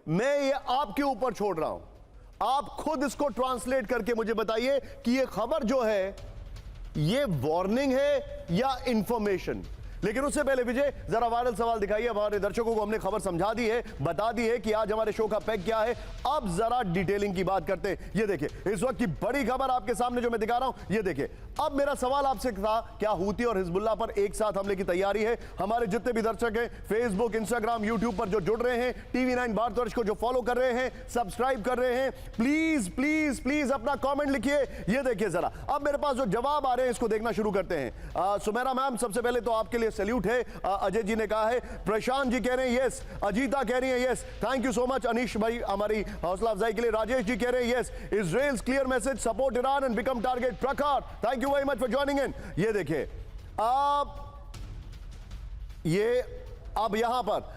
मैं ये आपके ऊपर छोड़ रहा हूं, आप खुद इसको ट्रांसलेट करके मुझे बताइए कि ये खबर जो है ये वार्निंग है या इंफॉर्मेशन। लेकिन उससे पहले विजय जरा वायरल सवाल दिखाइए। हमारे दर्शकों को हमने खबर समझा दी है, बता दी है कि आज हमारे शो का पैक क्या है। अब जरा डिटेलिंग की बात करते हैं। ये देखिए इस वक्त की बड़ी खबर आपके सामने जो मैं दिखा रहा हूं, ये देखिए। अब मेरा सवाल आपसे था, क्या हूती और हिजबुल्लाह पर एक साथ हमले की तैयारी है? हमारे जितने भी दर्शक हैं फेसबुक, इंस्टाग्राम, यूट्यूब पर जो जुड़ रहे हैं, TV9 भारतवर्ष को जो फॉलो कर रहे हैं, सब्सक्राइब कर रहे हैं, प्लीज प्लीज प्लीज अपना कॉमेंट लिखिए। ये देखिए जरा, अब मेरे पास जो जवाब आ रहे हैं इसको देखना शुरू करते हैं। सुमेरा मैम, सबसे पहले तो आपके लिए सैल्यूट है। अजय जी ने कहा है, प्रशांत जी कह रहे हैं यस, अजीता कह रही है yes, thank you so much Anish भाई हमारी हौसला अफजाई के लिए। राजेश जी कह रहे हैं yes, Israel's clear message, support Iran and become target. Prakhar, thank you very much for joining in. ये देखिए अब यहां पर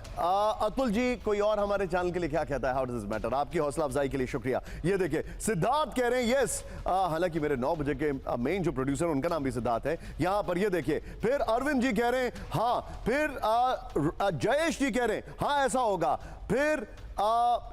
अतुल जी कोई और हमारे चैनल के लिए क्या कहता है, हाउ डज दिस मैटर? आपकी हौसला अफजाई के लिए शुक्रिया। ये देखिए सिद्धार्थ कह रहे हैं यस, हालांकि मेरे 9 बजे के मेन जो प्रोड्यूसर उनका नाम भी सिद्धार्थ है यहां पर। ये देखिए फिर अरविंद जी कह रहे हैं हां, फिर जयेश जी कह रहे हैं हां ऐसा होगा, फिर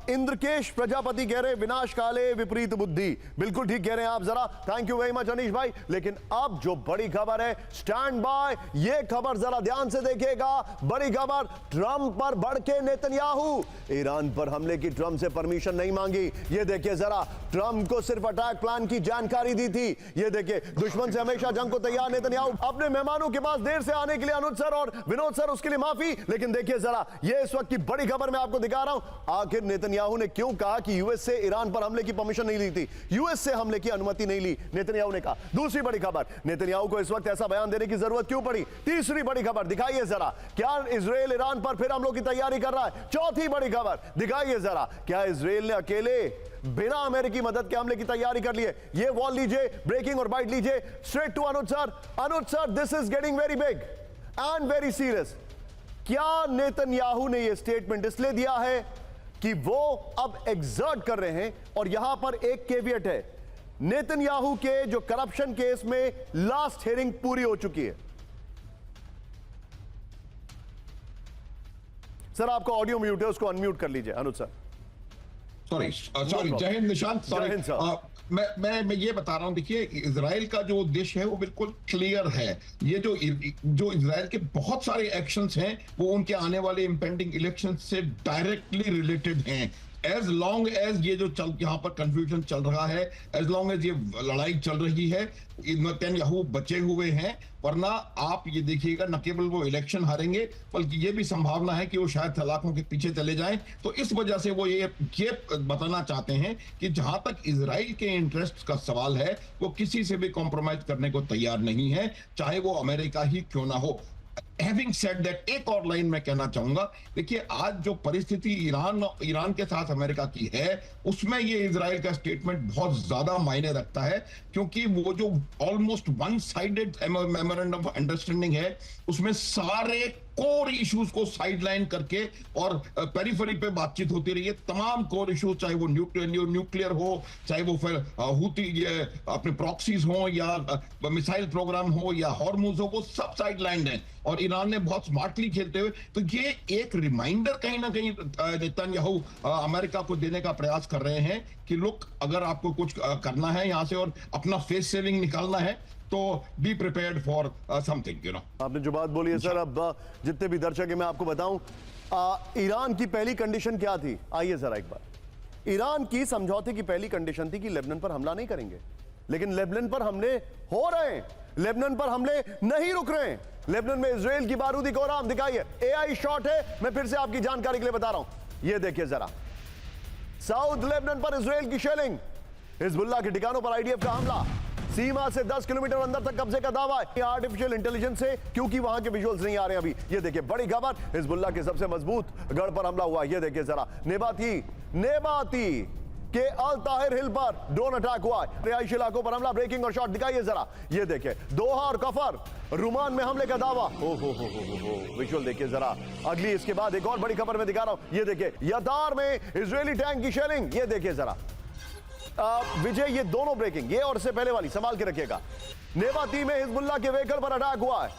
इंद्रकेश प्रजापति कह रहे हैं विनाश काले विपरीत बुद्धि। बिल्कुल ठीक कह रहे हैं आप जरा, thank you very much Anish भाई। लेकिन अब जो बड़ी खबर है, स्टैंड बाय, ये खबर जरा ध्यान से देखिएगा। बड़ी खबर, ट्रंप पर भड़के नेतन्याहू, ईरान पर हमले की ट्रंप से परमिशन नहीं मांगी। ये देखिए जरा, ट्रंप को सिर्फ अटैक प्लान की जानकारी दी थी। ये देखिए, दुश्मन से हमेशा जंग को तैयार नेतन्याहू, अपने मेहमानों के पास देर से आने के लिए अनुज सर और विनोद सर, उसके लिए माफी। लेकिन देखिए जरा, ये इस वक्त की बड़ी खबर मैं आपको दिखा रहा हूं। आखिर नेतन्याहू ने क्यों कहा कि यूएस से ईरान पर हमले की परमिशन नहीं ली थी, यूएस से हमले की अनुमति नहीं ली, नेतन्याहू ने कहा। दूसरी बड़ी खबर, नेतन्याहू को इस वक्त ऐसा बयान देने की जरूरत क्यों पड़ी? तीसरी बड़ी खबर दिखाइए जरा, क्या इजराइल ईरान पर फिर हमलों की तैयारी कर रहा है? चौथी बड़ी खबर दिखाइए जरा, क्या इजराइल ने अकेले बिना अमेरिकी मदद के हमले की तैयारी कर ली है? ये वॉल लीजिए, ब्रेकिंग और बाइट लीजिए, straight to Anuj sir. Anuj sir, this is getting very big and very serious. क्या नेतन्याहू ने यह स्टेटमेंट इसलिए दिया है कि वो अब एग्जर्ट कर रहे हैं? और यहां पर एक केवियट है, नेतन्याहू के जो करप्शन केस में लास्ट हियरिंग पूरी हो चुकी है। सर आपका ऑडियो म्यूट है, उसको अनम्यूट कर लीजिए अनुज सर। सॉरी जय हिंद निशांत, सॉरी मैं ये बता रहा हूं, देखिए इजराइल का जो उद्देश्य है वो बिल्कुल क्लियर है। ये जो इजराइल के बहुत सारे एक्शंस हैं वो उनके आने वाले इंपेंडिंग इलेक्शन से डायरेक्टली रिलेटेड हैं। एज लॉन्ग एज ये जो यहाँ पर कंफ्यूजन चल रहा है, एज लॉन्ग एज ये लड़ाई चल रही है, नेतन्याहू बचे हुए हैं। वरना आप ये देखिएगा, न केवल वो इलेक्शन हारेंगे बल्कि ये भी संभावना है कि वो शायद तलाकों के पीछे चले जाएं। तो इस वजह से वो ये बताना चाहते हैं कि जहां तक इजराइल के इंटरेस्ट का सवाल है वो किसी से भी कॉम्प्रोमाइज करने को तैयार नहीं है, चाहे वो अमेरिका ही क्यों ना हो। Having said that, एक और लाइन मैं कहना चाहूंगा, देखिए आज जो परिस्थिति ईरान के साथ अमेरिका की है उसमें ये इजराइल का स्टेटमेंट बहुत ज्यादा मायने रखता है, क्योंकि वो जो almost one sided memorandum of understanding है उसमें सारे कोर इश्यूज को साइडलाइन करके और पेरिफेरी पे बातचीत होती रही है। तमाम कोर इश्यूज, चाहे वो न्यूक्लियर हो, चाहे वो फिर हूती अपने प्रॉक्सीज हो या मिसाइल प्रोग्राम हो या हॉर्मुज हो, वो सब साइडलाइन है और ईरान ने बहुत स्मार्टली खेलते हुए। तो ये एक रिमाइंडर कहीं ना कहीं नेतन्याहू अमेरिका को देने का प्रयास कर रहे हैं कि लुक, अगर आपको कुछ करना है यहां से और अपना फेस सेविंग निकालना है तो be prepared for something, you know. आपने जो बात बोली है सर, अब जितने भी दर्शक हैं मैं आपको बताऊं, ईरान की पहली कंडीशन क्या थी? आइए जरा एक बार। ईरान की समझौते की पहली कंडीशन थी कि लेबनान पर हमला नहीं करेंगे, लेकिन लेबनान पर हमले हो रहे हैं, लेबनान पर हमले नहीं रुक रहे हैं। लेबनान में इजराइल की बारूदी कोराम दिखाइए, AI शॉट है, मैं फिर से आपकी जानकारी के लिए बता रहा हूं। ये देखिए जरा, साउथ लेबनान पर इजराइल की शेलिंग, हिजबुल्लाह के ठिकानों पर IDF का हमला, सीमा से 10 किलोमीटर अंदर तक कब्जे का दावा है आर्टिफिशियल इंटेलिजेंस से, क्योंकि वहां के विजुअल्स नहीं आ रहे अभी। ये देखिए बड़ी खबर, हिजबुल्लाह के सबसे मजबूत गढ़ पर हमला हुआ। ये देखिए जरा, नेबाती के अल ताहिर हिल पर ड्रोन अटैक हुआ, रिहायशी इलाकों पर हमला, ब्रेकिंग और शॉट दिखाइए जरा। ये देखिए दोहा और कफर रुमान में हमले का दावा, हो विजुअल देखिए जरा। अगली इसके बाद एक और बड़ी खबर मैं दिखा रहा हूं, ये देखिए यतार में इजरायली टैंक की शेलिंग। ये देखिए जरा विजय, ये दोनों ब्रेकिंग, ये और इससे पहले वाली संभाल के रखिएगा। नेबाती में हिजबुल्लाह के व्हीकल पर अटैक हुआ है,